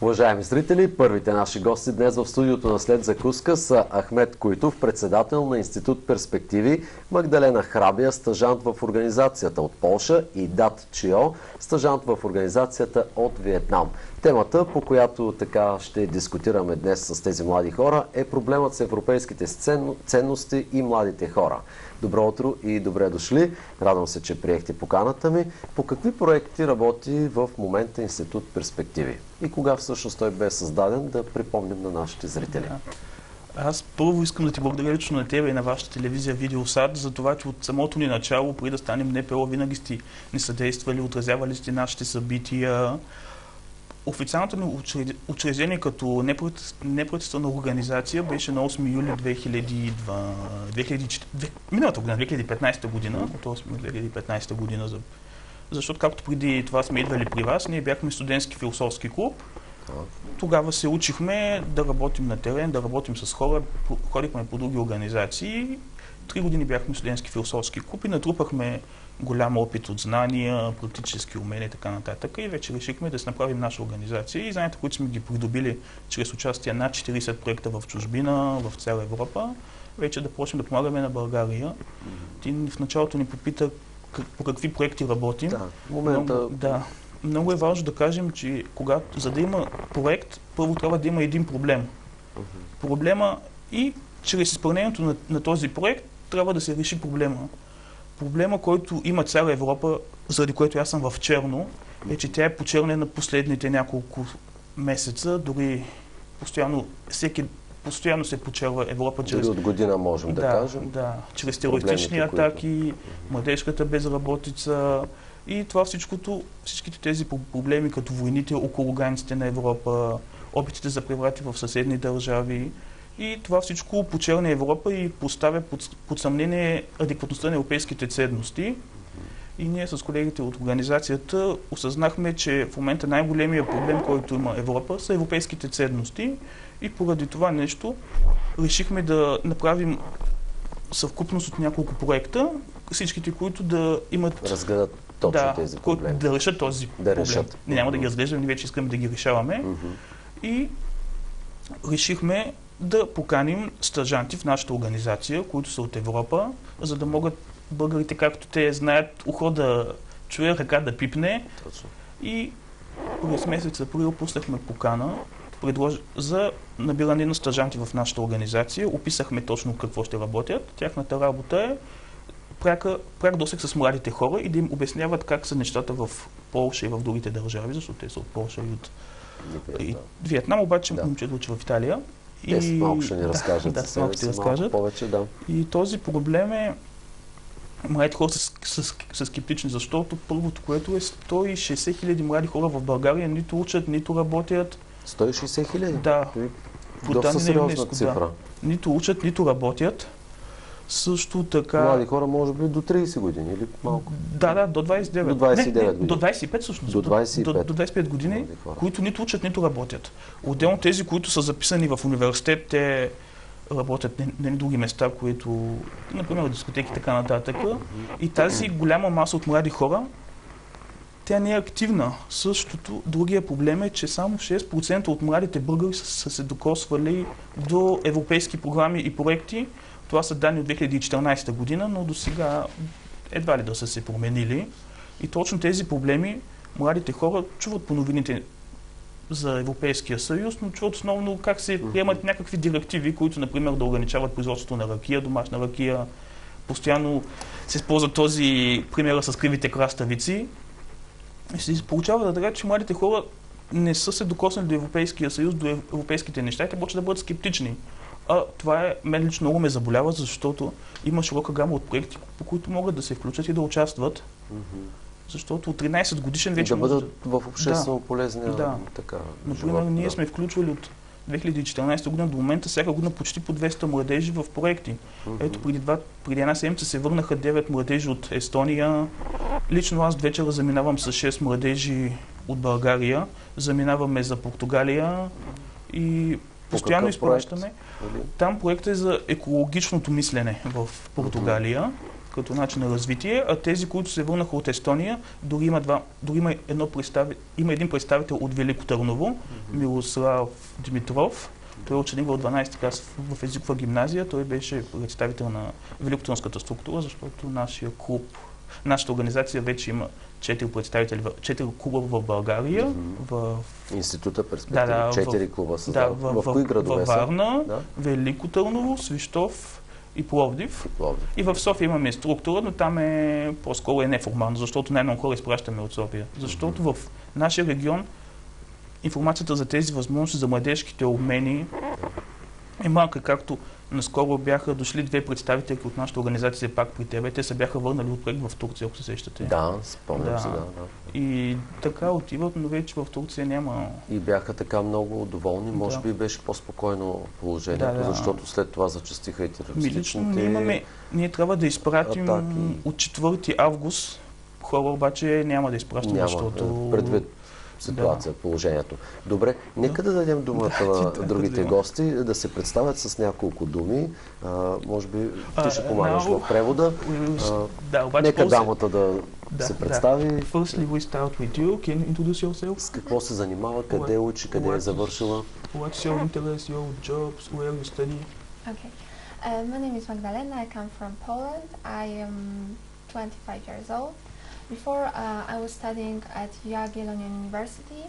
Уважаеми зрители, първите наши гости днес в студиото на След закуска са Ахмет Куйтов, председател на Институт Перспективи, Магдалена Храбия, стажант в организацията от Полша, и Дат Чио, стажант в организацията от Виетнам. Темата, по която така ще дискутираме днес с тези млади хора, е проблемът с европейските ценности и младите хора. Добро утро и добре дошли. Радвам се, че приехте поканата ми. По какви проекти работи в момента Институт Перспективи? И кога всъщност той бе създаден, да припомним на нашите зрители? Аз първо искам да ти благодаря лично на тебе и на вашата телевизия Видеосад за това, че от самото ни начало, преди да станем НПО, винаги сте ни съдействали, отразявали сте нашите събития. Официалното ни учреждение като неправителствена организация беше на 8 юли 2015 година, от 8 юли 2015 година, защото както преди това сме идвали при вас, ние бяхме студентски философски клуб. Тогава се учихме да работим на терен, да работим с хора, ходихме по други организации. 3 години бяхме студентски философски клуб и натрупахме голям опит от знания, практически умения и така нататък. И вече решихме да се направим наша организация. И знанията, които сме ги придобили чрез участие над 40 проекта в чужбина, в цяла Европа, вече да почнем да помагаме на България. Ти в началото ни попита по какви проекти работим. Да, в момента... Много е важно да кажем, че за да има проект, първо трябва да има един проблем. Проблема и чрез изпълнението на този проект трябва да се реши проблема. Проблема, който има цяла Европа, заради което аз съм в черно, е, че тя е почернена последните няколко месеца, дори постоянно се почерва Европа чрез... Дори от година можем да кажем. Да, чрез терористични атаки, младежката безработица и това всичките тези проблеми, като войните около границите на Европа, опитите за преврати в съседни държави. И това всичко почерня Европа и поставя под съмнение адекватността на европейските ценности. И ние с колегите от организацията осъзнахме, че в момента най-големия проблем, който има Европа, са европейските ценности. И поради това нещо решихме да направим съвкупност от няколко проекта, всичките, които да имат... Разгледат точно тези проблеми. Да решат този проблем. Не, няма да ги разглеждаме, ние вече искаме да ги решаваме. И решихме да поканим стажанти в нашата организация, които са от Европа, за да могат българите, както те знаят, ухо да чуе, ръка да пипне. Точно. И през месец април пуснахме покана за набиране на стажанти в нашата организация. Описахме точно какво ще работят. Тяхната работа е пряк досег с младите хора и да им обясняват как са нещата в Полша и в другите държави, защото те са от Полша и от Виетнам, обаче момчето учи в Италия. Те малко ще ни разкажат за себе си, малко повече, да. И този проблем е, младите хора са скептични, защото първото, което е 160 хиляди млади хора в България нито учат, нито работят. 160 хиляди? Да. Доста сериозна цифра. Да. Нито учат, нито работят. Също така... Млади хора може би до 30 години или малко? Да, до 29. До 29 години. До 25 всъщност. До 25. До 25 години, които нито учат, нито работят. Отделно тези, които са записани в университет, те работят на други места, които, например, дискотеки и така нататък. И тази голяма маса от млади хора, тя не е активна. Същото, другия проблем е, че само 6% от младите българи са се докосвали до европейски програми и проекти. Това са данни от 2014 година, но до сега едва ли да са се променили. И точно тези проблеми младите хора чуват по новините за Европейския съюз, но чуват основно как се приемат някакви директиви, които, например, да ограничават производството на ракия, домашна ракия. Постоянно се използва този пример с кривите краставици. И се получава така, че младите хора не са се докоснали до Европейския съюз, до европейските неща и те почват да бъдат скептични. Това мен лично много ме заболява, защото има широка гама от проекти, по които могат да се включат и да участват. Защото от 13 годишен вече... Да бъдат в обществено полезния така. Например, ние сме включвали от 2014 година до момента всяка година почти по 200 младежи в проекти. Ето преди една седмица се върнаха 9 младежи от Естония. Лично аз вечера заминавам с 6 младежи от България. Заминаваме за Португалия и постоянно изпращаме. Там проектът е за екологичното мислене в Португалия. като начин на развитие, а тези, които се върнаха от Естония, дори има един представител от Велико Търново, Мирослав Димитров. Той е ученик в 12 клас в езикова гимназия. Той беше представител на Великотърновската структура, защото нашата организация вече има 4 клуба в България. В Института Перспективи. 4 клуба са. В кои градове са? Във Варна, Велико Търново, Свищов и Пловдив. И в София имаме структура, но там по-скоро е неформално, защото най-много хора изпращаме от София. Защото в нашия регион информацията за тези възможности за младежките обмени е малка, както наскоро бяха дошли 2 представителки от нашата организация пак при тебе. Те се бяха върнали от проект в Турция, ако се сещате. Да, спомням се, да. И така отиват, но вече в Турция няма... И бяха така много доволни. Може би беше по-спокойно положението, защото след това зачастиха и терористичните... Ние трябва да изпратим от 4 август хора, обаче няма да изпращаме, защото... Предвид ситуация, положението. Добре, нека да дадем думата на другите гости, да се представят с няколко думи. Може би ти ще помагаш в превода. Нека дамата да се представи. Firstly, we start with you. Can you introduce yourself? С какво се занимава, къде учи, къде е завършила? What's your interest, your jobs, where you study? Okay. My name is Magdalena. I come from Poland. I am 25 years old. Before, I was studying at Jagiellonian University.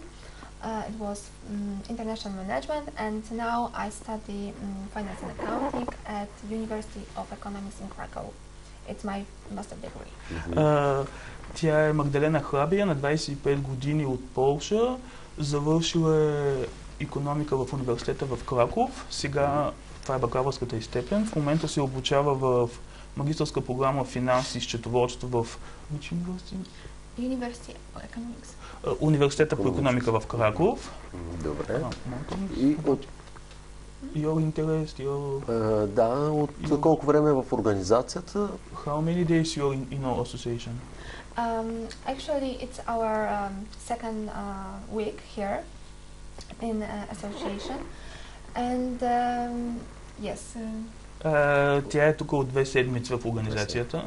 It was international management, and now I study finance and accounting at University of Economics in Krakow. It's my master degree. Тя е Магдалена Храбия, на 25 години от Полша. Завършила е икономика в университета в Краков. Сега това е бакалавърската й степен. В момента се обучава в магистърска програма финанси и счетоводство в University of Economics. Университета по икономика в Краков. Добре. И от... Your interest, your... Да, от колко време е в организацията? How many days you're in our association? Actually, it's our second week here in association. And yes... Тя е тук от 2 седмици в организацията.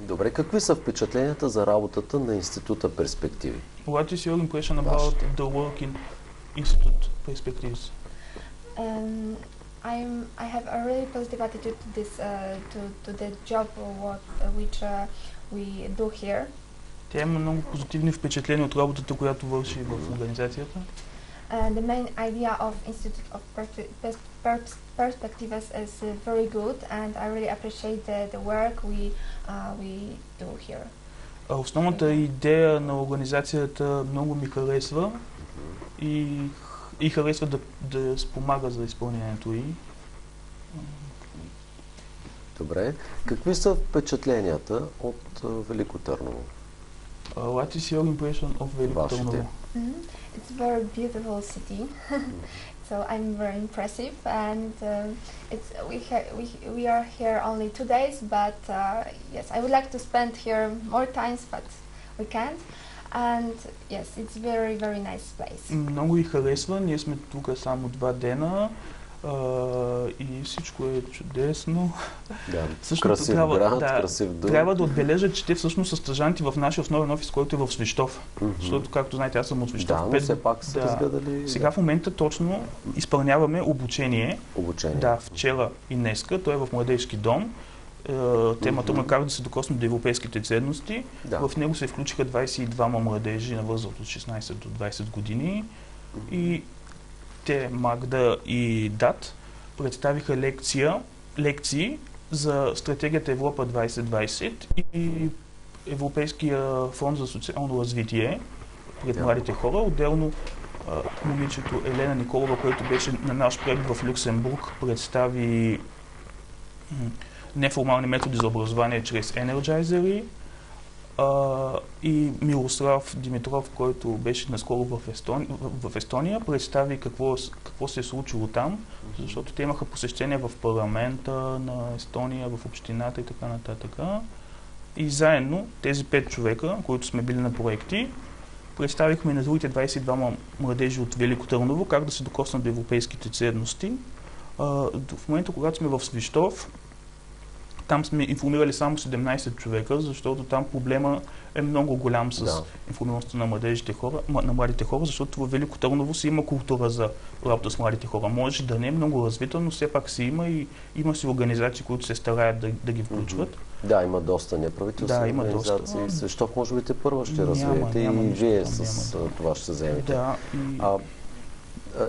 Добре, какви са впечатленията за работата на Института Перспективи? What is your impression about the work in Institute Perspectives? I have a really positive attitude to this, to the job which we do here. Тя има много позитивни впечатления от работата, която върши в организацията. The main idea of Institute of Perspectives is very good, and I really appreciate the work we do here. Основната идея на организацията много ми харесва и харесва да спомага за изпълнението й. Добре. Какви са впечатленията от Велико Търново? What is your impression of Велико Търново? It's a very beautiful city, so I'm very impressive, and we are here only 2 days, but yes, I would like to spend here more times, but we can't. And yes, it's very, very nice place. Много и харесва. Ние сме тук само 2 дена. И всичко е чудесно. Да, красив град, красив дом. Трябва да отбележа, че те всъщност са стажанти в нашия основен офис, който е в Свищов. Защото, както знаете, аз съм от Свищов. Да, но все пак са разгледали... Сега в момента точно изпълняваме обучение. Да, вчера и днеска. Той е в младежки дом. Темата му е как да се докоснат до европейските ценности. В него се включиха 22 младежи на възраст от 16 до 20 години. И те, Магда и Дат, представиха лекции за стратегията Европа 2020 и Европейския фонд за социално развитие пред младите хора. Отделно момичето Елена Николова, което беше на наш проект в Люксембург, представи неформални методи за образование чрез енерджайзери. И Мирослав Димитров, който беше наскоро в Естония, представи какво се е случило там, защото те имаха посещение в парламента на Естония, в общината и така нататък. И заедно тези 5 човека, които сме били на проекти, представихме на другите 22 младежи от Велико Търново как да се докоснат до европейските ценности. В момента, когато сме в Свищов, там сме информирали само 17 човека, защото там проблема е много голям с информираността на младите хора, защото в Велико Търново си има култура за работа с младите хора. Може да не е много развита, но все пак си има и има си организации, които се стараят да ги включват. Да, има доста неправителствени организации. Защо може би те първо ще развиете и вие с това ще се заемете. Да,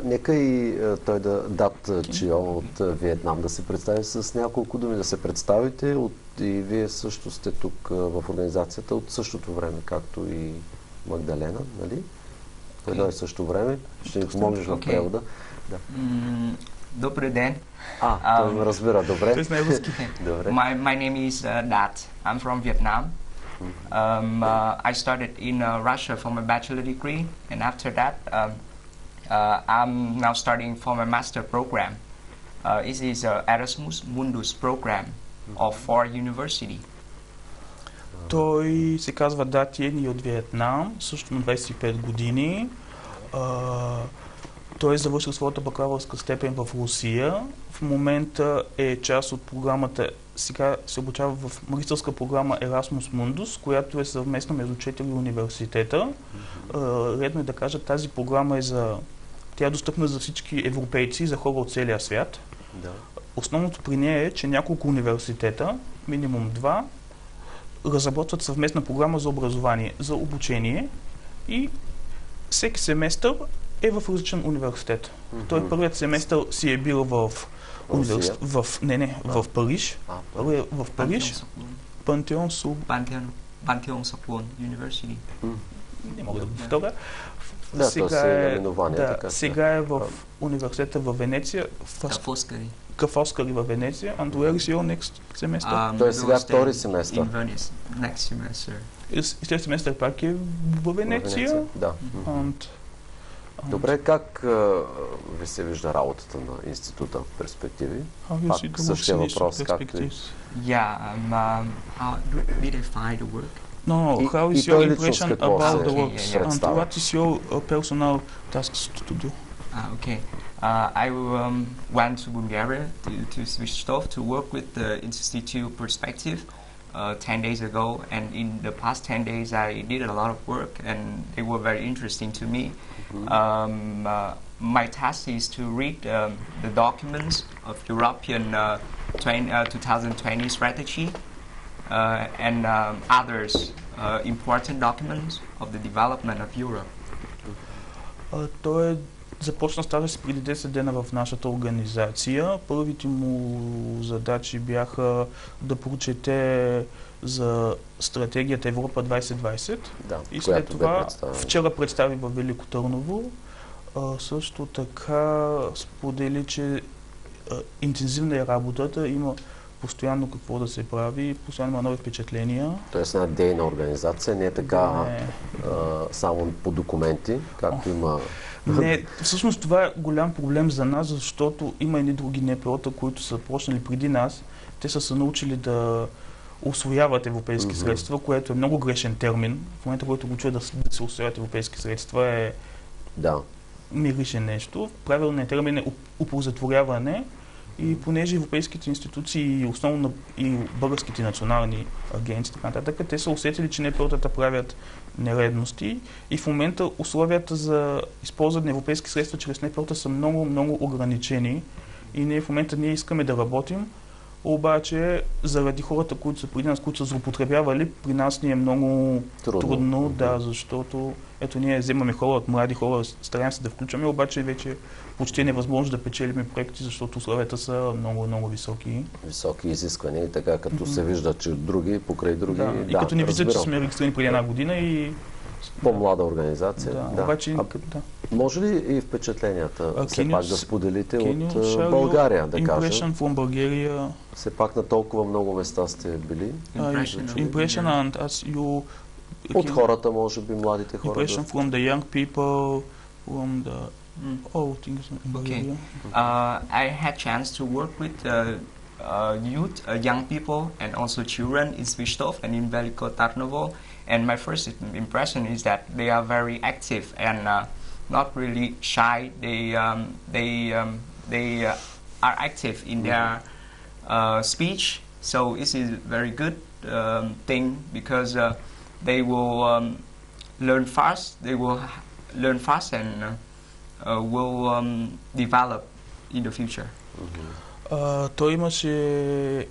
нека и той Дат Чио от Виетнам да се представи с няколко думи, да се представите. И вие също сте тук в организацията от същото време, както и Магдалена, нали? По едно и също време. Ще ни помогнеш в превода. Да. Добър ден. Той ме разбира добре. My name is Dat. I'm from Vietnam. I started in Russia for my bachelor degree, and after that, I'm now studying for my master program. It is Erasmus Mundus program of Ford University. Той се казва Датиен и от Виетнам, също на 25 години. Той е завършил своята бакалавърска степен в Русия. В момента е част от програмата, сега се обучава в магистърска програма Erasmus Mundus, която е съвместна между 4 университета. Редно е да кажа, тази програма тя е достъпна за всички европейци, за хора от целия свят. Да. Основното при нея е, че няколко университета, минимум 2, разработват съвместна програма за образование, за обучение и всеки семестър е в различен университет. Той първият семестър си е бил в Париж. В Париж. Пантеон Сорбон University. Не мога да го повторя. Сега е в университета в Венеция. Ка Фоскари във Венеция. And where is your next semester? Той е сега втори семестър. Next semester. И след семестър пак е във Венеция. Да. Добре, как ви се вижда работата на института в перспективи? Пак същия въпрос, както и... How did I find the work? No, how is your impression about the work? And what is your personal tasks to do? I went to Bulgaria to Svistov to work with the Institute Perspective 10 days ago, and in the past 10 days I did a lot of work and they were very interesting to me. My task is to read the documents of European 2020 strategy and others important documents of the development of Europe. Той започна стажа си преди 10 дена в нашата организация. Първите му задачи бяха да прочете за стратегията Европа 2020 и след това вчера представи във Велико Търново. Също така сподели, че интензивна е работата, има постоянно какво да се прави, постоянно има нови впечатления. Тоест една дейна организация, не е така само по документи, както има... Не, всъщност това е голям проблем за нас, защото има едни други НПО-та, които са почнали преди нас. Те са се научили да усвояват европейски средства, което е много грешен термин. В момента, който го чуя да се усвояват европейски средства мирише нещо. Правилният термин е оползотворяване. И понеже европейските институции, основно и българските национални агенции, така нататък, те са усетили, че НПО-тата правят нередности и в момента условията за използване на европейски средства чрез НПО-та са много, много ограничени и в момента ние искаме да работим, обаче заради хората, които са преди нас, които са злоупотребявали, при нас ни е много трудно, защото ето ние вземаме хора от млади хора, стараем се да включваме, обаче вече почти невъзможно да печелиме проекти, защото условията са много, много високи. Високи изисквания и така, като се вижда, че други, покрай други... И като ни виждат, че сме регистрирани преди една година и... По-млада организация. Обаче, може ли и впечатленията все пак да споделите от България, да кажем? Impression from Bulgaria. Все пак на толкова много места сте били. Impression and as you... От хората, може би, младите хора. Impression from the young people, from the... things in Bulgaria. I had chance to work with youth, young people, and also children in Svistov and in Veliko Tarnovo. And my first impression is that they are very active and not really shy. They are active in their speech So this is a very good thing because they will learn fast. They will learn fast and will develop in the future. Той имаше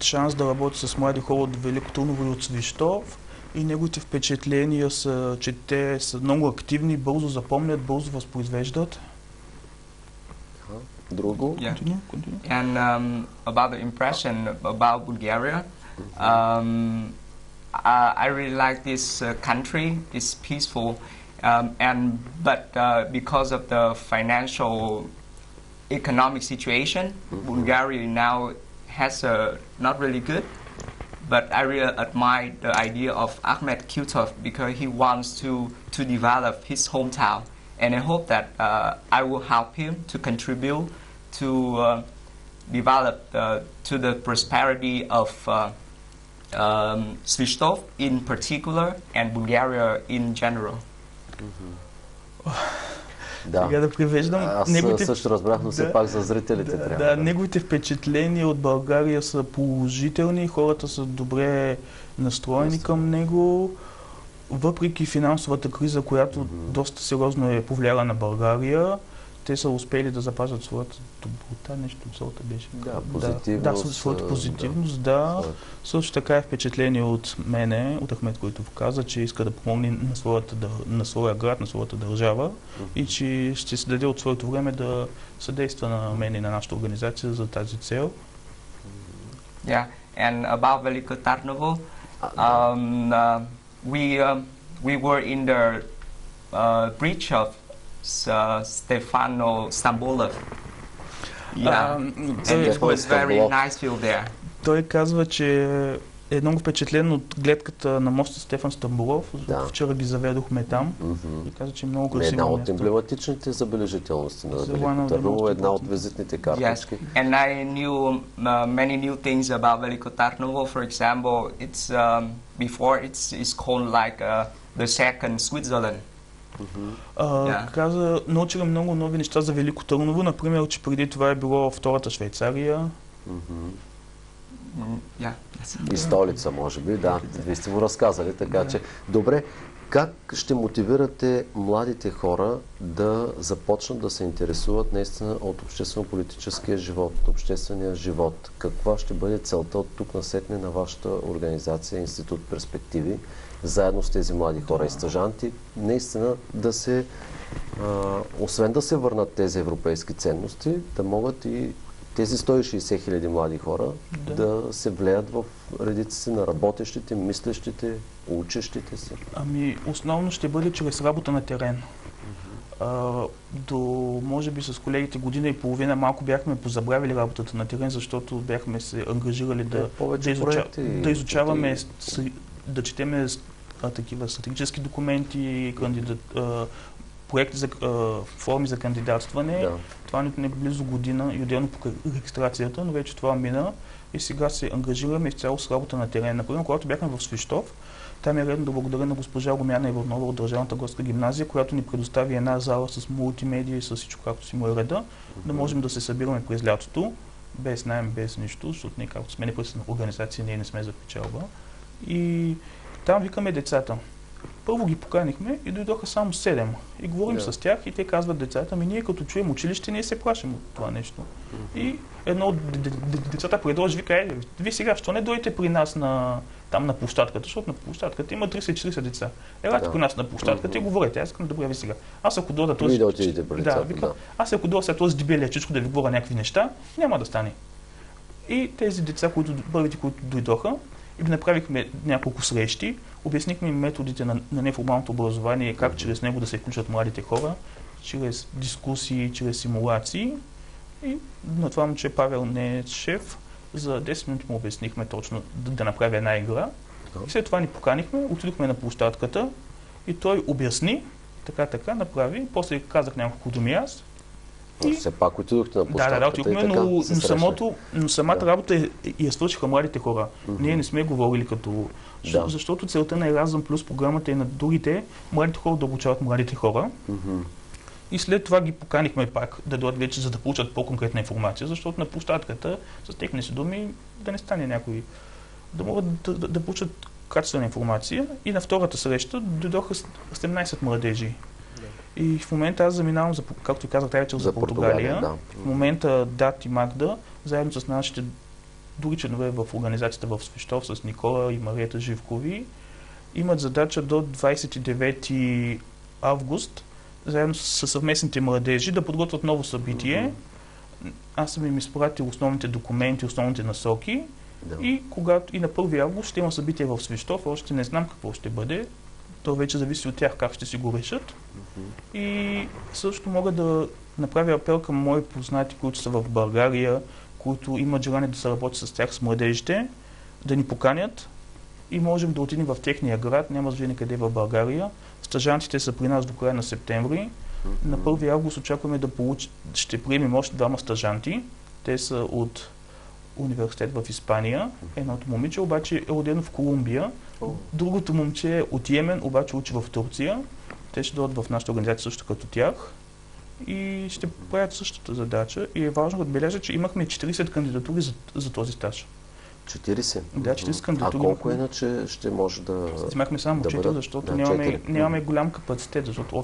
шанс да работи с млади хора от Велико Търново и от Свищов и неговите впечатления са, че те са много активни, бързо запомнят, бързо възпроизвеждат. Друго? Yeah. Continue. And about the impression about Bulgaria, I really like this country. It's peaceful, but because of the financial economic situation, Bulgaria now has not really good. But I really admire the idea of Ahmet Kyutov because he wants to develop his hometown. And I hope that I will help him to contribute to develop to the prosperity of Svistov in particular and Bulgaria in general. Сега да привеждам. Аз също разбрах, но все пак за зрителите трябва. Да, неговите впечатления от България са положителни, хората са добре настроени към него. Въпреки финансовата криза, която доста сериозно е повлияла на България, те са успели да запазят своята доброта, нещо от сорта беше. Позитивност. Своята позитивност, да. Също така е впечатление от мене, от Ахмет, който каза, че иска да помогне на своя град, на своята държава и че ще се даде от своето време да съдейства на мен и на нашата организация за тази цел. Yeah, and about Veliko Tarnovo, we were in the bridge of Stefano Stambolov. Yeah, and it was very nice feel there. Той казва, че е много впечатлен от гледката на моста Стефан Стамболов, защото вчера ги заведохме там и каза, че е много красиво място. Една от емблематичните забележителности на Велико Търново, една от визитните картички. Yes, and I knew many new things about Veliko Tarnovo. For example, it's before it's called like the second Switzerland. Каза, научила много нови неща за Велико Търново, например, че преди това е било втората Швейцария. И столица, може би, да. Вие сте му разказали, така че... Добре, как ще мотивирате младите хора да започнат да се интересуват наистина от обществено-политическия живот, от обществения живот? Каква ще бъде целта от тук насетне на вашата организация Институт Перспективи, заедно с тези млади хора и стажанти, наистина да се, освен да се върнат тези европейски ценности, да могат и тези 160 хиляди млади хора да се влеят в редиците на работещите, мислещите, учещите се? Ами, основно ще бъде чрез работа на терен. До, може би с колегите година и половина малко бяхме позабравили работата на терен, защото бяхме се ангажирали да изучаваме, да четеме такива стратегически документи, проекти за форми за кандидатстване. Това не е близо година и отделно по регистрацията, но вече това мина и сега се ангажираме изцяло с работа на терен. Например, когато бяхме в Свищов, там е редно да благодаря на госпожа Румяна Иванова от Държавната горска гимназия, която ни предостави една зала с мултимедия и с всичко както си му е реда, да можем да се събираме през лятото, без наем, без нищо, защото ние както сме непресна организация, ние не сме за печалба. И там викаме децата. Първо ги поканихме и дойдоха само 7. И говорим с тях и те казват децата, ние като чуем училище, ние се плашим от това нещо. И едно от децата предложи, вика, вие сега, що не дойдете при нас там на площадката, защото на площадката има 30-40 деца. Елате при нас на площадката и говорете. Аз искам, добре, ви сега. Аз ако дойда този... Аз ако дойда сега този дебелия чичко да ви говоря някакви неща, няма да стане. И тези деца, първите, които дойдоха, и направихме няколко срещи, обяснихме им методите на неформалното образование, как чрез него да се включат младите хора, чрез дискусии, чрез симулации. И на това момче Павел не е шеф, за 10 минути му обяснихме точно да направи една игра. И след това ни поканихме, отидохме на площадката и той обясни, така направи, после казах няколко думи аз. Все пак отидохте на площадката. Да, отидохме, но самата работа я свършиха младите хора. Ние не сме говорили като... Защото целта на Еразъм плюс програмата и на другите, младите хора да обучават младите хора. И след това ги поканихме пак да дойдат вече, за да получат по-конкретна информация, защото на площадката, с техни си думи, да не стане някой, да могат да получат качествена информация. И на втората среща дойдоха 17 младежи. И в момента аз заминавам, както казах, за Португалия. Да. В момента Дат и Магда, заедно с нашите други членове в организацията в Свищов, с Никола и Мариета Живкови, имат задача до 29 август, заедно с съвместните младежи, да подготвят ново събитие. Аз съм им изпратил основните документи, основните насоки. И на 1 август ще има събитие в Свищов, още не знам какво ще бъде. То вече зависи от тях как ще си го решат. И също мога да направя апел към мои познати, които са в България, които имат желание да се работи с тях, с младежите, да ни поканят и можем да отидем в техния град, няма значение къде в България. Стажантите са при нас до края на септември. На 1 август очакваме ще приемем още 2 стажанти. Те са от университет в Испания. Едното момиче обаче е родено в Колумбия. Другото момче е от Йемен, обаче учи в Турция. Те ще дойдат в нашата организация също като тях и ще правят същата задача. И е важно да отбележа, че имахме 40 кандидатури за този стаж. 40? Да, 40 кандидатури. А колко иначе ще може да... Имахме само 4, защото нямаме голям капацитет, защото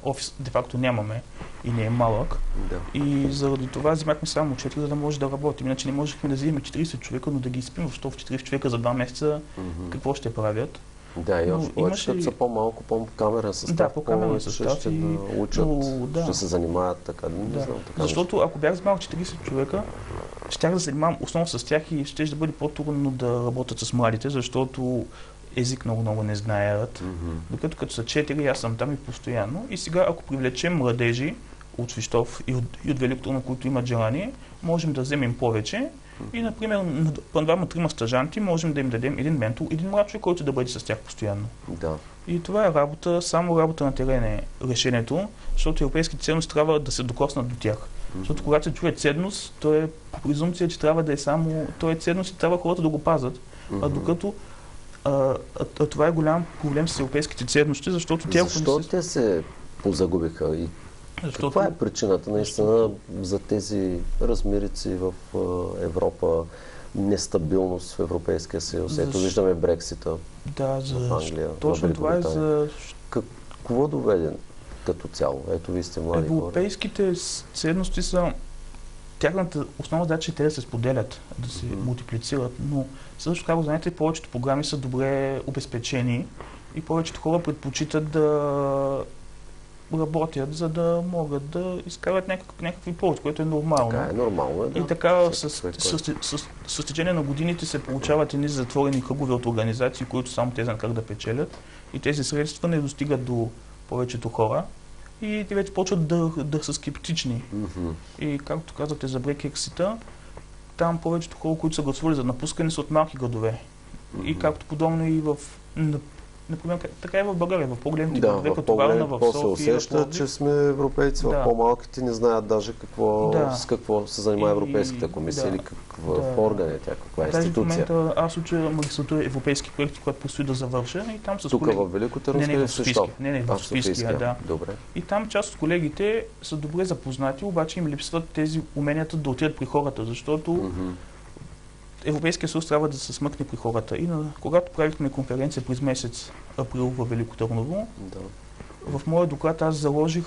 офис де-факто нямаме и не е малък. И заради това взимахме само 4, за да може да работим. Иначе не можехме да вземем 40 човека, но да ги изпим, защото 40 човека за 2 месеца какво ще правят. Да, и още повече, като са по-малко, по-камерен състав, да, по-камерен състав ще да учат, ще се занимават така. Не знам, така защото ако бях вземал 40 човека, щях да се занимавам основно с тях и ще да бъде по-трудно да работят с младите, защото език много не знаят. Докато като са 4, аз съм там и постоянно. И сега, ако привлечем младежи от Свищов и от Велико Търново, които имат желание, можем да вземем повече. И, например, на 2-3 стажанти можем да им дадем един ментор, един млад човек, който да бъде с тях постоянно. Да. И това е само работа на терен е решението, защото европейските ценности трябва да се докоснат до тях. Защото когато се чуе ценност, то е по презумпция, че трябва да е само... То е ценност и трябва хората да го пазят. А докато това е голям проблем с европейските ценности, защото тя... Защо те се позагубиха? И каква е причината наистина за тези размерици в Европа, нестабилност в Европейския съюз? Ето виждаме Брексита в Англия, точно това е за... Какво доведе като цяло? Ето вие сте млади хора. Европейските ценности са... Тяхната основна задача е те да се споделят, да се мултиплицират, но също както знаете, повечето програми са добре обезпечени и повечето хора предпочитат да работят, за да могат да изкарат някакви ползи, което е нормално. Така е нормално. И така с течение на годините се получават едни затворени кръгове от организации, които само те знаят как да печелят. И тези средства не достигат до повечето хора. И те вече почват да са скептични. И както казахте за Брексита, там повечето хора, които са гласували за напускане, са от малки градове. И както подобно и например, така и в България, в по-големите градове, като Варна, в София. се усеща, че сме европейци, в по-малките не знаят даже с какво се занимава Европейската комисия или какъв орган е тя, каква е институция. В момента аз уча магистратура европейски проекти, която предстои да завърша. И там с тук в Велико Търновско или в Свищов? Не, в Софийския, да. Добре. И там част от колегите са добре запознати, обаче им липсват тези уменията да отидат при хората, защото Европейския съюз трябва да се смъкне при хората. И когато правихме конференция през месец април в Велико Търново, в моя доклад аз заложих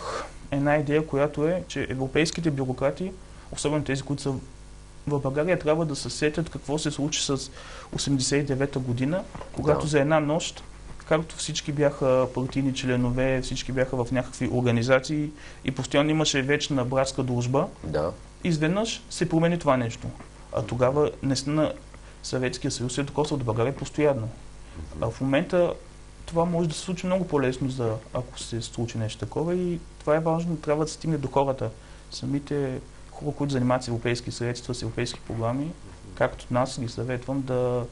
една идея, която е, че европейските бюрократи, особено тези, които са в България, трябва да се сетят какво се случи с 1989 година, когато за една нощ, както всички бяха партийни членове, всички бяха в някакви организации и постоянно имаше вечна братска дружба, изведнъж се промени това нещо. А тогава наистина Съветския съюз се докосва до България постоянно. А в момента това може да се случи много по-лесно, ако се случи нещо такова, и това е важно, трябва да се стигне до хората. Самите хора, които занимават с европейски средства, с европейски програми, както нас ги съветвам да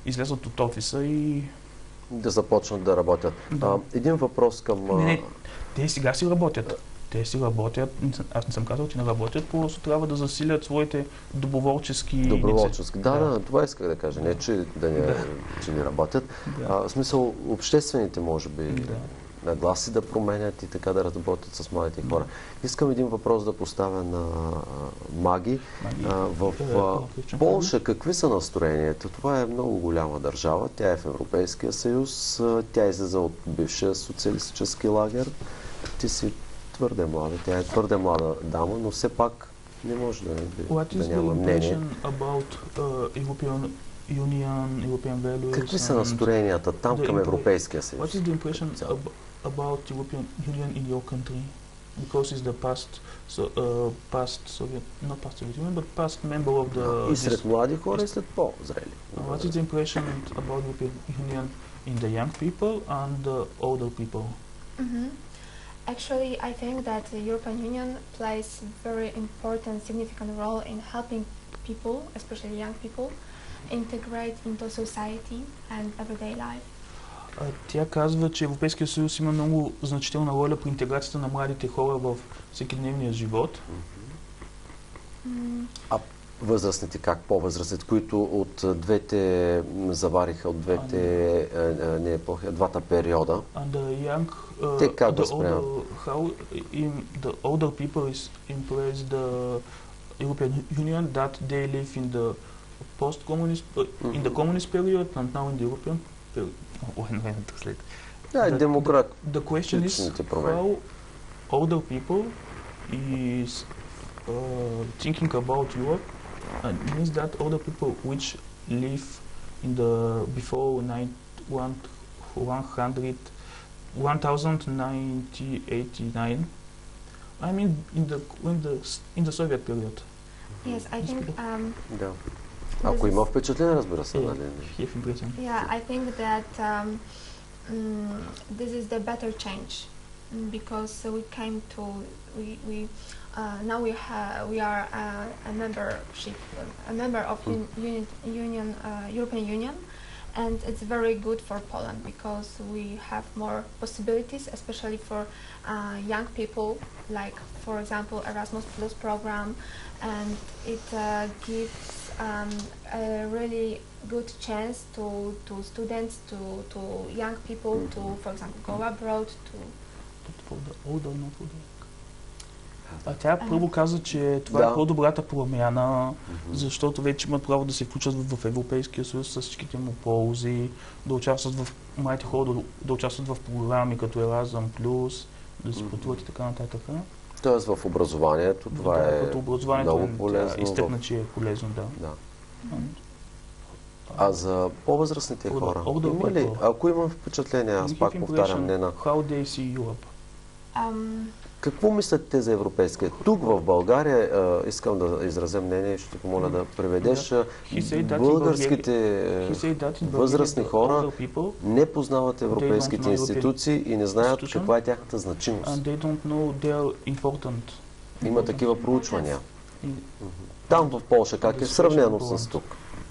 излезат от офиса и да започнат да работят. Един въпрос към... Не, те сега си работят. Аз не съм казал, че не работят, просто трябва да засилят своите доброволчески... Това исках да кажа. Не, че не работят. В смисъл, обществените, може би, нагласи да променят и така да работят с младите хора. Искам един въпрос да поставя на Маги. В Полша какви са настроенията? Това е много голяма държава. Тя е в Европейския съюз. Тя излиза от бившия социалистически лагер. Ти си твърде млада. Тя е твърде млада дама, но все пак не може да няма мнение. European values. Какви са настроенията там към Европейския съюз? What is the impression about European Union in your country? Because it's the past member of the... И сред млади хора и след по-зрели. What is the impression about European Union in the young people and the older people? Actually, I think that the European Union plays very important, significant role in helping people, especially young people, integrate into society and everyday life. Тя казва, че Европейския съюз има много значителна роля при интеграцията на младите хора в всекидневния живот. А възрастните как? По-възрастните, които от двете завариха, от двете двата периода. Те как да спрямат? How the older people is impress the European Union that they live in the post-communist, in the communist period and now in the European period. The question is how older people is thinking about Europe. Means that older people which live in the before 1989. I mean in the Soviet period. Yes, I think. Ако има впечатление, разбира се. Yeah, I think that this is the better change because we came to now we are a member of European Union, and it's very good for Poland because we have more possibilities, especially for young people, like for example Erasmus Plus program, and it gives a really good chance to students, to young people to, for example, go abroad to. Тя първо каза, че това е по-добрата промяна, защото вече имат право да се включат в Европейския съюз с всичките му ползи, да участват в младите хора, да участват в програми като Erasmus Plus, да се пътуват и така нататък. Тоест в образованието това е много полезно. Изтъкна, че е полезно, да. А за по-възрастните хора, има ли, ако имам впечатление, аз пак повтарям, Нена, какво мислят те за европейския? Тук в България, искам да изразя мнение, ще те помоля да преведеш, българските възрастни хора не познават европейските институции и не знаят каква е тяхната значимост. Има такива проучвания. Там в Полша как е сравнено с тук?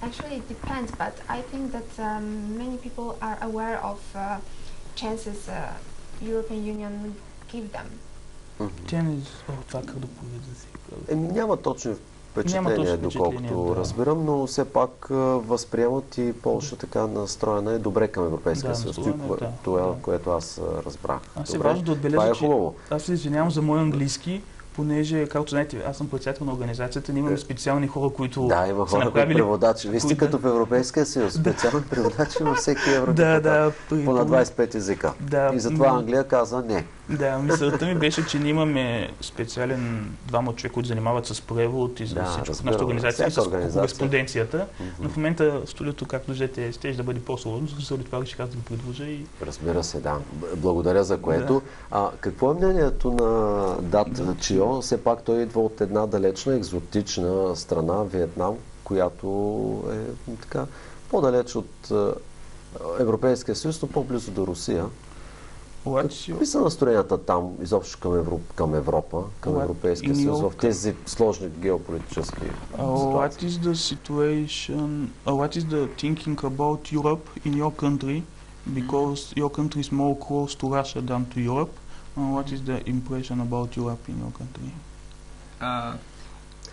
Actually, it depends, but I think that many people are aware of chances European Union give them. Няма точно впечатление, доколкото разбирам, но все пак възприемат и Полша така настроена е добре към Европейския съюз. Това, което аз разбрах. Аз се важно да отбележа, че аз се извинявам за мой английски, понеже, както знаете, аз съм председател на организацията, ние имаме специални хора, които има хора, които преводачи. Вие сте като в Европейския съюз, специални преводачи във всеки евродепутат по на 25 езика. И затова Англия казва не. Да, мисълта ми беше, че ние имаме специален двама човека, които занимават с превод и за всичко в нашата организация и с кореспонденцията. Но в момента студиото, както виждате, ще да бъде по-сложно, заради това ще казвам да го предложа и... Разбира се, да. Благодаря за което. Какво е мнението на Дат Чио? Все пак той идва от една далечна, екзотична страна, Виетнам, която е така по-далеч от Европейския съюз, но по-близо до Русия. Какви са настроенията там, изобщо към Европа, към Европейския съюз, в тези сложни геополитически ситуации? What is the situation, what is the thinking about Europe in your country? Because your country is more close to Russia than to Europe. What is the impression about Europe in your country?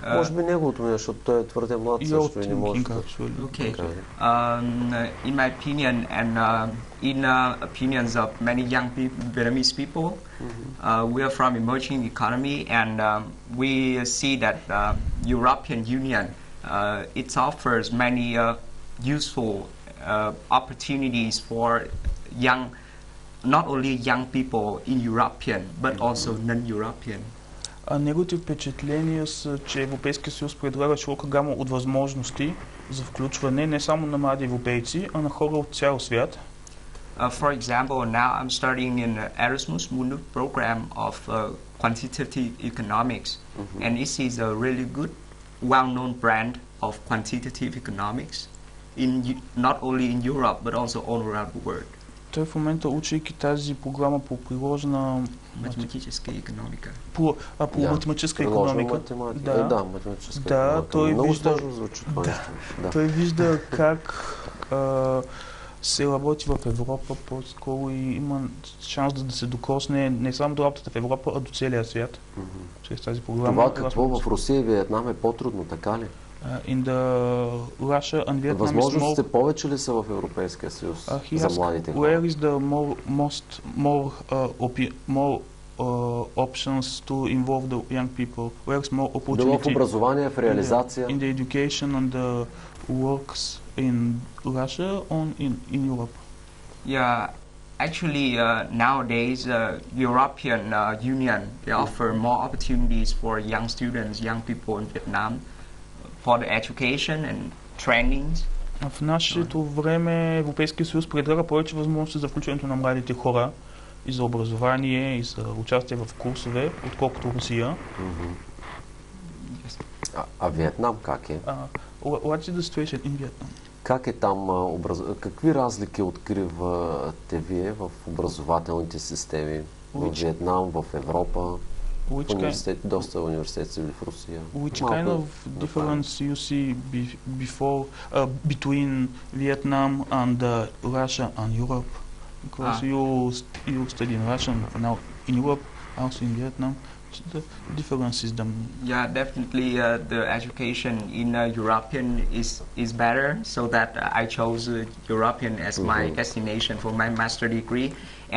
Може би неговото мнение, защото той е твърде млад също и не може да... Okay. In my opinion and in opinions of many young Vietnamese people, we are from emerging economy and we see that European Union it offers many useful opportunities for young, not only young people in European, but also non-European. Неговите впечатления са, че Европейския съюз предлага широка гама от възможности за включване не само на млади европейци, а на хора от цял свят. For example, now I'm studying in Erasmus Mundus program of quantitative economics, and this is a really good, well-known brand of quantitative economics, not only in Europe but also all around the world. Той в момента, учейки тази програма по приложна математическа икономика. По математическа икономика. Да, математическа икономика. Много сложно звучи това нещо. Той вижда как се работи в Европа по-скоро и има шанс да се докосне не само до работата в Европа, а до целия свят. Чрез тази програма. Това какво в Русия и Виетнам е по-трудно, така ли? In the Russia and Vietnam възможностите повече ли са в Европейския съюз за младите хора? Where is the more options to involve the young people? Where is more opportunity? В образование, в реализация. In the education and the works in Russia or in Europe? Yeah, actually nowadays European Union they offer more opportunities for young students, young people in Vietnam. For the education and trainings. В нашето време Европейския съюз предлага повече възможности за включването на младите хора и за образование, и за участие в курсове, отколкото Русия. А Виетнам как е? What is the situation in Vietnam? Как е там какви разлики откривате вие в образователните системи в Виетнам, в Европа? Доста университети са били в Русия. Which kind of difference you see between Vietnam and Russia and Europe? Because you study in Russia now in Europe, also in Vietnam. The difference is yeah, definitely the education in European is better, so that I chose European as my destination for my master degree,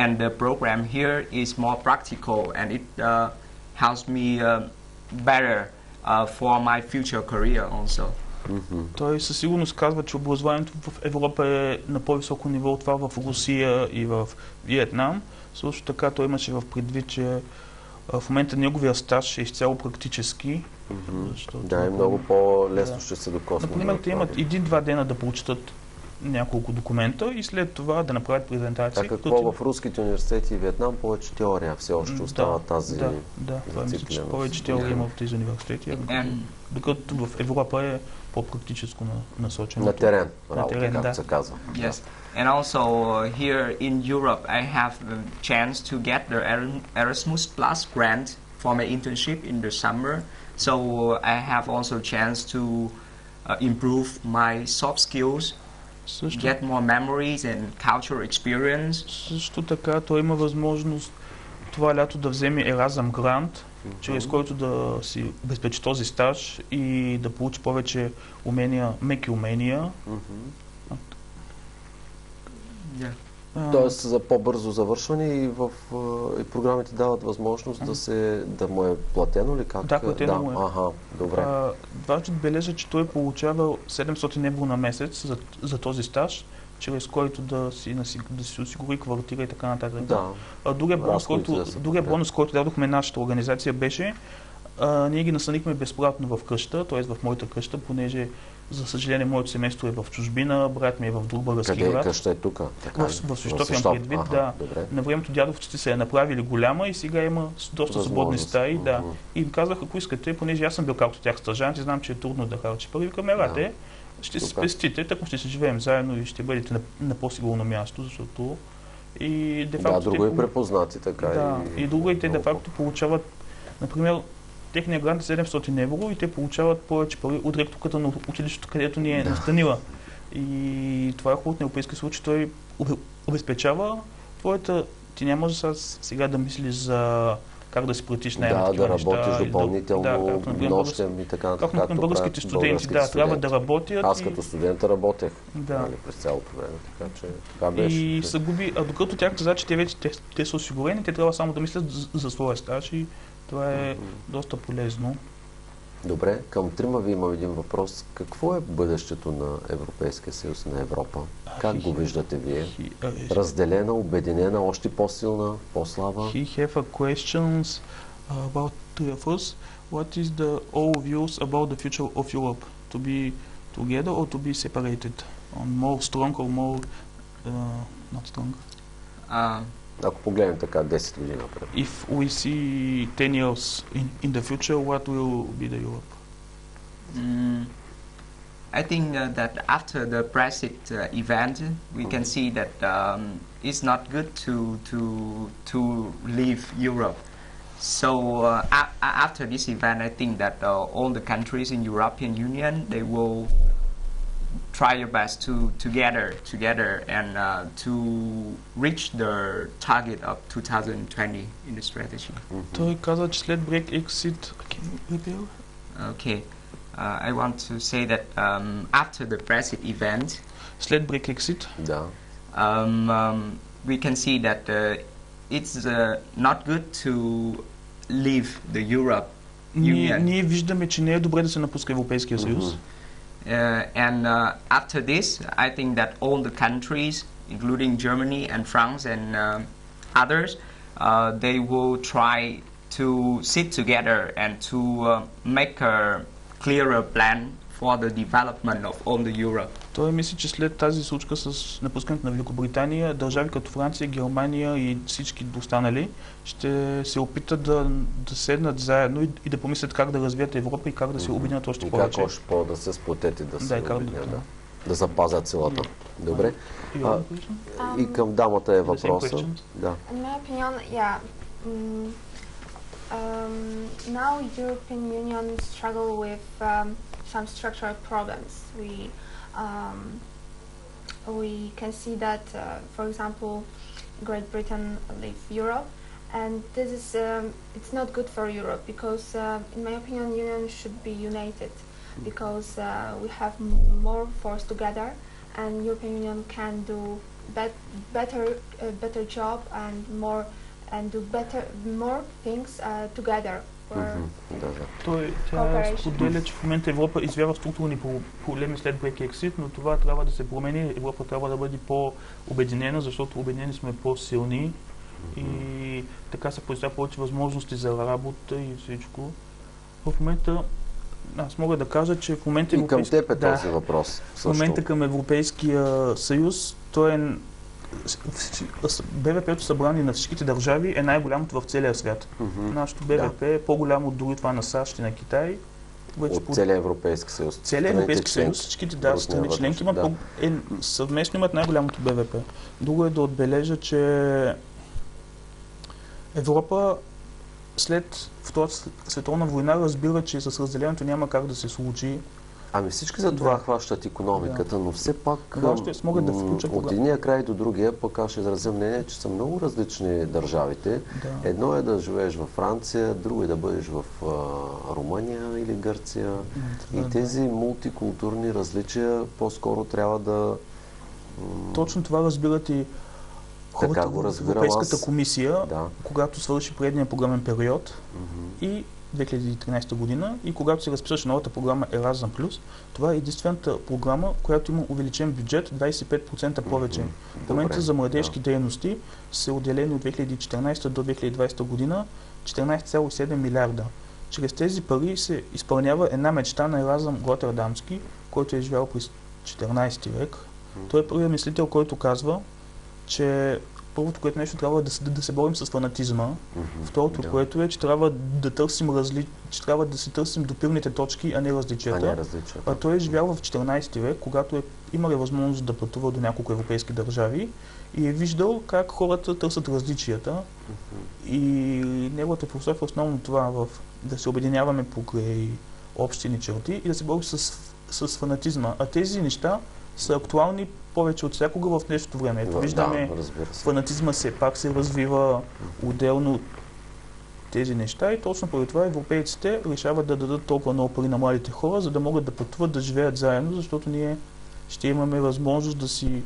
and the program here is more practical and it helps me better for my future career also. Той със сигурност казва, че образованието в Европа е на по-високо ниво от това в Русия и в Виетнам. Също така той имаше в предвид, че в момента неговия стаж е изцяло практически. Да, и много по-лесно ще се докоснат. Например, те имат 1-2 дена да прочитат няколко документа и след това да направят презентации. Какво в руските университети и Виетнам повече теория все още остава тази това мисля, че повече теория има в тези университети, докато в Европа е по-практическо насочено. На терен, както се казва. Yes. And also here in Europe I have the chance to get the Erasmus Plus grant for my internship in the summer. So I have also chance to improve my soft skills. Get more memories and cultural experience. Също така той има възможност това лято да вземе Erasmus Grant, чрез който да си обезпечи този стаж и да получи повече меки умения. Тоест за по-бързо завършване и програмите дават възможност да му е платено ли как? Да, платено му е. Добре. Важно отбележа, че той получава 700 евро на месец за този стаж, чрез който да си осигури квартира и така нататък. Другия бонус, който дадохме нашата организация беше, ние ги настанихме безплатно в къща, т.е. в моята къща, понеже за съжаление моето семейство е в чужбина, брат ми е в друг български град. Къде къща е тук? В Свищов имам предвид, да. На времето дядовците се е направили голяма и сега има доста свободни стаи. Да. И им казах, ако искате, понеже аз съм бил както тях стажант и знам, че е трудно да харчи пари, викам, елате, ще се спестите, така ще се живеем заедно и ще бъдете на по-сигурно място, защото и де-факто... Да, друго и препознати, така. Да, и друго и те де-факто получават, например, техният грант е 700 евро и те получават повече пари от ректорката на училището, където ни е настанила. И това е хубаво на Европейския съюз, че той обезпечава твоята... Ти няма сега да мислиш за как да си платиш найема. Да, да работиш допълнително, нощем и така нататък. Както българските студенти, да, трябва да работят. Аз като студента работех да. През цялото време, така че това беше. И се губи, а докато тях каза, че те вече те са осигурени, те трябва само да мислят за своя стаж и това е доста полезно. Добре, към трима ви имам един въпрос. Какво е бъдещето на Европейския съюз, на Европа? Как го виждате вие? Разделена, обединена, още по-силна, по-слаба? He have a questions about three of us. What is the all views about the future of Europe? To be together or to be separated? On more strong or more not strong? Ако погледнем така 10 години напред. If we see 10 years in the future, what will be the Europe? I think that after the Brexit event, we can see that it's not good to leave Europe. So after this event, I think that all the countries in European Union, they will try your best to together and to reach the target of 2020 in the strategy. Той каза, че след Brexit, Okay, I want to say that after the Brexit event, след Brexit, да. We can see that it's not good to leave the Europe Union. Ние виждаме, че не е добре да се напуска Европейския съюз. And after this, I think that all the countries, including Germany and France and others, they will try to sit together and to make a clearer plan for the development of all the Europe. Той мисли, че след тази случка с напускането на Великобритания, държави като Франция, Германия и всички останали ще се опитат да седнат заедно и да помислят как да развият Европа и как да се обединят още повече. И как още по-да се сплотят и да се обединят, да запазят силата. Добре. И към дамата е въпроса. Да. In my opinion, yeah. Now European Union struggle with some structural problems. We can see that, for example, Great Britain leave Europe, and this is it's not good for Europe because, in my opinion, Union should be united because we have more force together, and European Union can do better job and do more things together. Тя споделя, че в момента Европа извява структурни проблеми след Brexit, но това трябва да се промени. Европа трябва да бъде по-обединена, защото обединени сме по-силни и така се появява повече възможности за работа и всичко. В момента аз мога да кажа, че в момента и към теб е този въпрос. В момента към Европейския съюз, той е БВП-то събрание на всичките държави е най-голямото в целия свят. Нашето БВП е по-голямо от дори това на САЩ и на Китай. От целия Европейски съюз. Целият Европейски съюз, всичките страни членки съвместно имат най-голямото БВП. Друго е да отбележа, че Европа след Втората световна война разбира, че с разделението няма как да се случи. Ами всички за това хващат икономиката, но все пак от единия край до другия, пък аз ще изразя мнение, че са много различни държавите. Да. Едно е да живееш във Франция, друго е да бъдеш в Румъния или Гърция. И тези мултикултурни различия по-скоро трябва да... Точно това разбират и хората в Европейската комисия, когато свърши предния програмен период и 2013 година и когато се разписваше новата програма Erasmus+, това е единствената програма, която има увеличен бюджет 25% повече. В момента за младежки дейности са отделени от 2014 до 2020 година 14,7 милиарда. Чрез тези пари се изпълнява една мечта на Еразъм Роттердамски, който е живял през 14 век. Той е първият мислител, който казва, че първото, което нещо трябва да се борим с фанатизма. Второто, което е, че трябва да търсим че трябва да се търсим допирните точки, а не различията. А той е живял в 14 век, когато имали възможност да пътува до няколко европейски държави и е виждал как хората търсят различията. И неговата философия е основно това, да се обединяваме покрай общини черти и да се борим с фанатизма. А тези неща са актуални повече от всякога в днешното време. Ето виждаме, фанатизма пак се развива отделно. тези неща и точно поради това европейците решават да дадат толкова много пари на младите хора, за да могат да пътуват, да живеят заедно, защото ние ще имаме възможност да си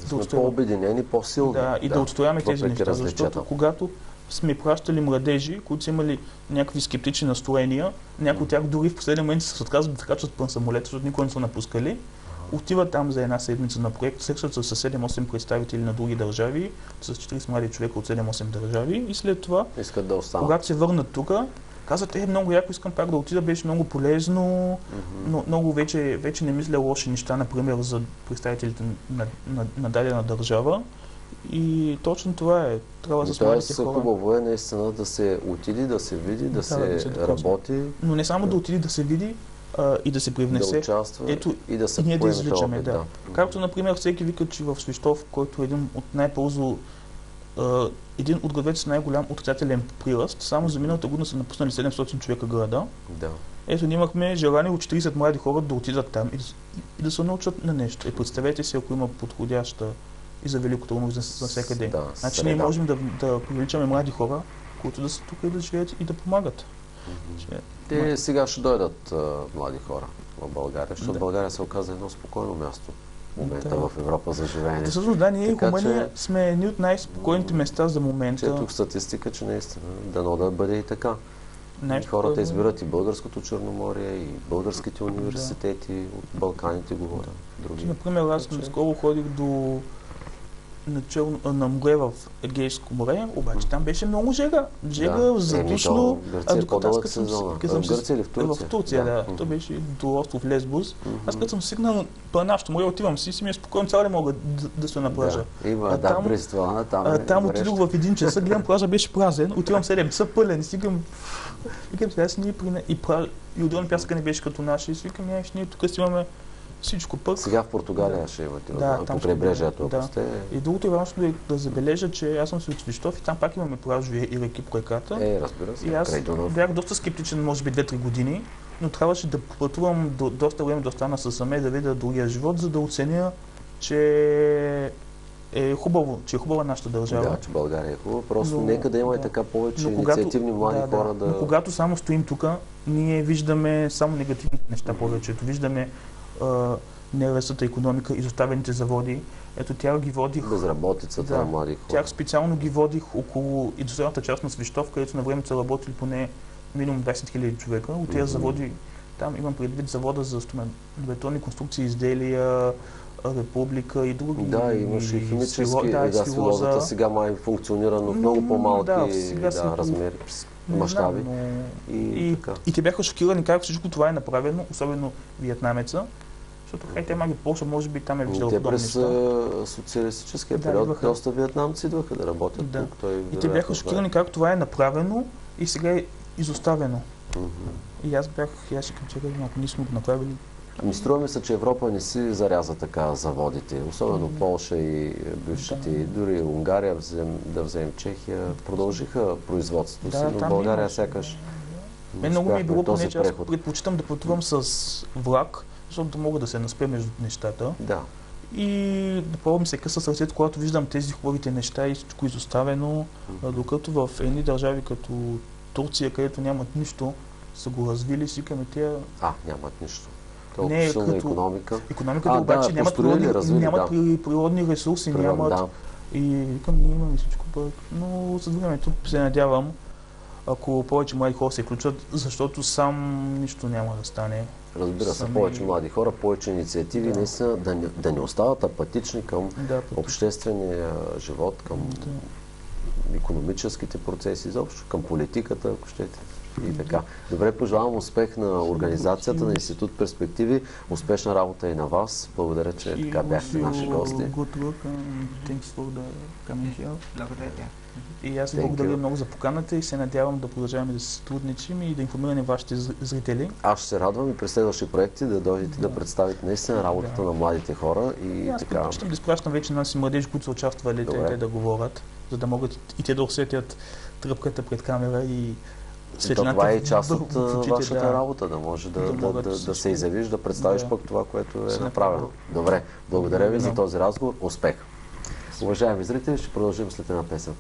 сме по-обединени, по-силни. Да, и да отстояваме тези неща, защото когато сме пращали младежи, които са имали някакви скептични настроения, някои от тях дори в последния момент се отказват да качват на самолета, защото никой не са напускали. Отиват там за една седмица на проект, срещат се с 7-8 представители на други държави, с 40 млади човека от 7-8 държави и след това, искат да останат. Когато се върнат тук, казват, много яко, искам пак да отида, беше много полезно, но много вече не мисля лоши неща, например, за представителите на дадена държава. И точно това е. Трябва да се младите хора. Хубаво е наистина да се отиди, да се види, да се работи. Но не само да отиди да се види и да се привнесе. Да участва и да се ние да извличаме. Да. Както, например, всеки вика, че в Свищов, който е един от най-бързо един от градовете с най-голям отрицателен прираст, само за миналата година са напуснали 700 човека града. Да. Ето, ние имахме желание от 40 млади хора да отидат там и да се научат на нещо. И представете си, ако има подходяща и за Велико Търново за всекъде. Да, значи ние можем да привличаме млади хора, които да са тук и да живеят и да помагат. Те сега ще дойдат млади хора в България, защото България се оказа едно спокойно място в момента в Европа за живеене. Да, ние Румъния сме едни от най-спокойните места за момента. Четох статистика, че наистина дано да бъде и така. Хората избират и българското Черноморие, и българските университети, от Балканите говорят. Например, аз наскоро ходих до на море в Егейско море, обаче там беше много жега. Задушно. Гърция е по-дълъг сезон. В Гърция или в Турция? В Турция, да. То беше до остров Лесбос. Аз като съм стигнал по нашото море, отивам си ми е спокойно, цял ли мога да се на плажа. Там отидох в 1 часа, гледам плажа беше празен, отивам 7 часа пълен и стигам. Викам сега си и отделно пясъка не беше като наши и си викам, ние тук си имаме всичко пък. Сега в Португалия ще имате, по крайбрежието, ако сте. И другото е важно да забележа, че аз съм си от Свищов и там пак имаме плажове и реки по реката. Разбира се. И аз бях доста скептичен, може би 2-3 години, но трябваше да пътувам доста време да остана със саме, да видя другия живот, за да оценя, че е хубава нашата държава. Да, че България е хубава. Просто нека да има и така повече инициативни млади хора да... Но когато само стоим тук, ние виждаме само негативните неща повечето. Виждаме неръстната икономика, изоставените заводи. Ето тях ги водих... Безработицата на млади хора. Тях специално ги водих около индустриалната част на Свищов, където на времето са работили поне минимум 20 000 човека. От тези заводи, там имам предвид завода за бетонни конструкции, изделия, Република и други. Да, имаше и химически, свилозата сега май функционира, но в много по-малки размери, мащаби. И те бяха шокирани как всичко това е направено, особено виетнамеца, защото те маги Полша, може би там е виждал подобни неща. През социалистическия период доста виетнамци идваха да работят тук. И те бяха шокирани как това е направено и сега е изоставено. И аз си чаках, ако ние сме го направили. Струва ми се, че Европа не си заряза така заводите, особено Полша и бившите, дори Унгария, да вземем Чехия, продължиха производството си, но България сякаш много ми е било поне, че аз предпочитам да пътувам с влак, защото мога да се наспя между нещата. Да. И да пробвам се къса сърцето, когато виждам тези хубавите неща и всичко изоставено, докато в едни държави като Турция, където нямат нищо, са го развили, си викаме тия... нямат нищо. Не, силна икономика. Економиката обаче нямат природни ресурси, нямат. И викам, ние имаме всичко, но с времето се надявам, ако повече млади хора се включат, защото сам нищо няма да стане. Разбира се, повече млади хора, повече инициативи, наистина да не остават апатични към обществения живот, към икономическите процеси, изобщо към политиката, ако щете. И така. Добре, пожелавам успех на организацията на Институт Перспективи. Успешна работа и на вас. Благодаря, че така бяхте наши гости. И аз ви благодаря много за поканата и се надявам да продължаваме да се сътрудничим и да информираме вашите зрители. Аз ще се радвам и през следващи проекти да дойдете да представите наистина работата на младите хора. И аз предпочитам да изпращам вече на младежи, които са участвали, те да говорят, за да могат и те да усетят тръпката пред камера и това е част от вашата работа, да може да се изявиш, да представиш пък това, което е направено. Добре, благодаря ви за този разговор. Успех! Уважаеми зрители, ще продължим след една песен.